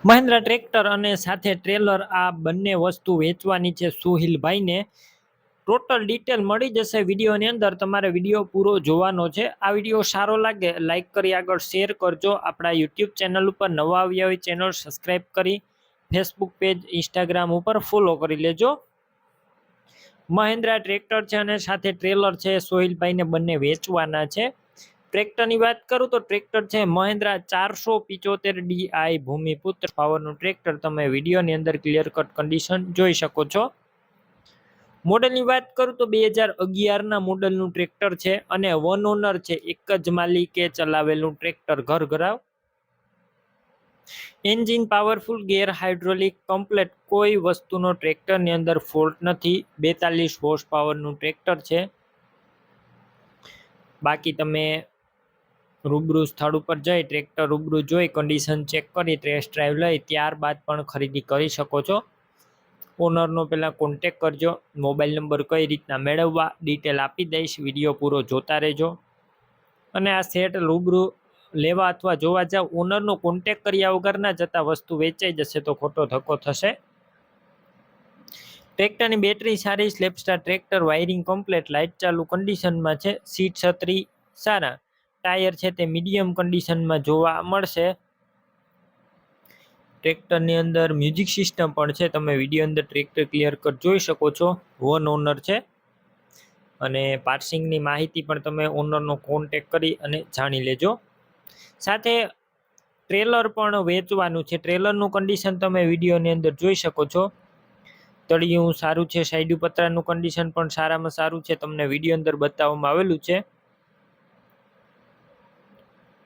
Mahindra tractor અને સાથે trailer આ બંને વસ્તુ વેચવાની છે સુહિલભાઈને. ટોટલ ડિટેલ મળી જશે વિડીયોની અંદર. તમારે વિડીયો પૂરો જોવાનો છે. આ વિડીયો સારો લાગે લાઈક કરી આગળ શેર કરજો. આપણા યુટ્યુબ ચેનલ ઉપર નવા આવ્યા હોય ચેનલ સબસ્ક્રાઈબ કરી, ફેસબુક પેજ ઇન્સ્ટાગ્રામ ઉપર ફોલો કરી લેજો. મહિન્દ્રા ટ્રેક્ટર છે અને સાથે ટ્રેલર છે સોહિલભાઈને બંને વેચવાના છે. ટ્રેક્ટરની વાત કરું તો ટ્રેક્ટર છે મહિન્દ્રા 475DI ભૂમિપુત્ર પાવરનું ટ્રેક્ટર. તમે વિડીયોની અંદર ક્લિયર કટ કન્ડિશન જોઈ શકો છો. મોડલની વાત કરું તો 2011ના મોડલનું ટ્રેક્ટર છે અને વન ઓનર છે. એક જ માલિકે ચલાવેલું ટ્રેક્ટર ઘર ઘરાવ. Engine powerful, gear hydraulic complete, કોઈ વસ્તુનો ટ્રેક્ટરની અંદર ફોલ્ટ નથી. 42 હોર્સ પાવરનું ટ્રેક્ટર છે. બાકી તમે રૂબરૂ સ્થળ ઉપર જઈ ટ્રેક્ટર રૂબરૂ જોઈ કન્ડિશન ચેક કરી ટેસ્ટ ડ્રાઈવ લઈ ત્યારબાદ પણ ખરીદી કરી શકો છો. ઓનરનો પહેલાં કોન્ટેક કરજો. મોબાઈલ નંબર કઈ રીતના મેળવવા ડિટેલ આપી દઈશ. વિડીયો પૂરો જોતા રહેજો. અને આ સેટ રૂબરૂ લેવા અથવા જોવા જાવ, ઓનરનો કોન્ટેક કર્યા વગર ના જતા વસ્તુ વેચાઈ જશે તો ખોટો ધક્કો થશે. ટ્રેક્ટરની બેટરી સારી, સ્લેપસ્ટાર ટ્રેક્ટર, વાયરિંગ કમ્પ્લેટ, લાઇટ ચાલુ કન્ડિશનમાં છે. સીટ છત્રી સારા, ટાયર છે તે મીડિયમ કન્ડિશનમાં જોવા મળશે. ટ્રેક્ટરની અંદર મ્યુઝિક સિસ્ટમ પણ છે. તમે વિડીયો અંદર ટ્રેક્ટર ક્લિયર કટ જોઈ શકો છો. વન ઓનર છે અને પાર્સિંગની માહિતી પણ તમે ઓનરનો કોન્ટેક કરી અને જાણી લેજો. સાથે ટ્રેલર પણ વેચવાનું છે. ટ્રેલરનું કન્ડિશન તમે વિડીયોની અંદર જોઈ શકો છો. તળિયું સારું છે, સાઈડ પતરાનું કન્ડિશન પણ સારામાં સારું છે. તમને વિડીયો અંદર બતાવવામાં આવેલું છે.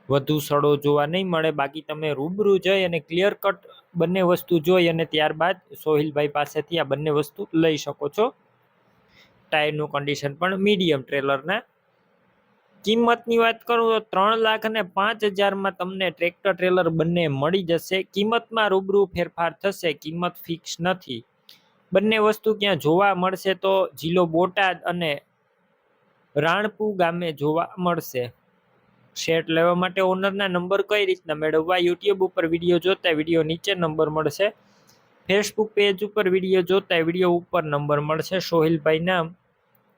વધુ સડો જોવા નહીં મળે. બાકી તમે રૂબરૂ જઈ અને ક્લિયર કટ બંને વસ્તુ જોઈ અને ત્યારબાદ સોહિલભાઈ પાસેથી આ બંને વસ્તુ લઈ શકો છો. ટાયરનું કન્ડિશન પણ મીડિયમ ટ્રેલરના. કિંમતની વાત કરું તો 3,05,000માં તમને ટ્રેક્ટર ટ્રેલર બંને મળી જશે. કિંમતમાં રૂબરૂ ફેરફાર થશે, કિંમત ફિક્સ નથી. બંને વસ્તુ ક્યાં જોવા મળશે તો જિલ્લો બોટાદ અને રાણપુ ગામે જોવા મળશે. શેટ લેવા માટે ઓનરના નંબર કઈ રીતના મેળવવા, યુટ્યુબ ઉપર વિડીયો જોતા વિડીયો નીચે નંબર મળશે. ફેસબુક પેજ ઉપર વિડીયો જોતા વિડીયો ઉપર નંબર મળશે. સોહિલભાઈ નામ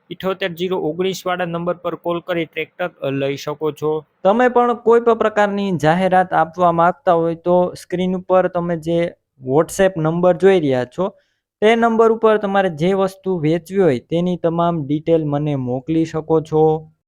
78 019 વાળા નંબર પર કોલ કરી ટ્રેક્ટર લઈ શકો છો. તમે પણ કોઈ પણ પ્રકારની જાહેરાત આપવા માંગતા હોય તો સ્ક્રીન ઉપર તમે જે વોટ્સએપ નંબર જોઈ રહ્યા છો તે નંબર ઉપર તમારે જે વસ્તુ વેચવી હોય તેની તમામ ડિટેલ મને મોકલી શકો છો.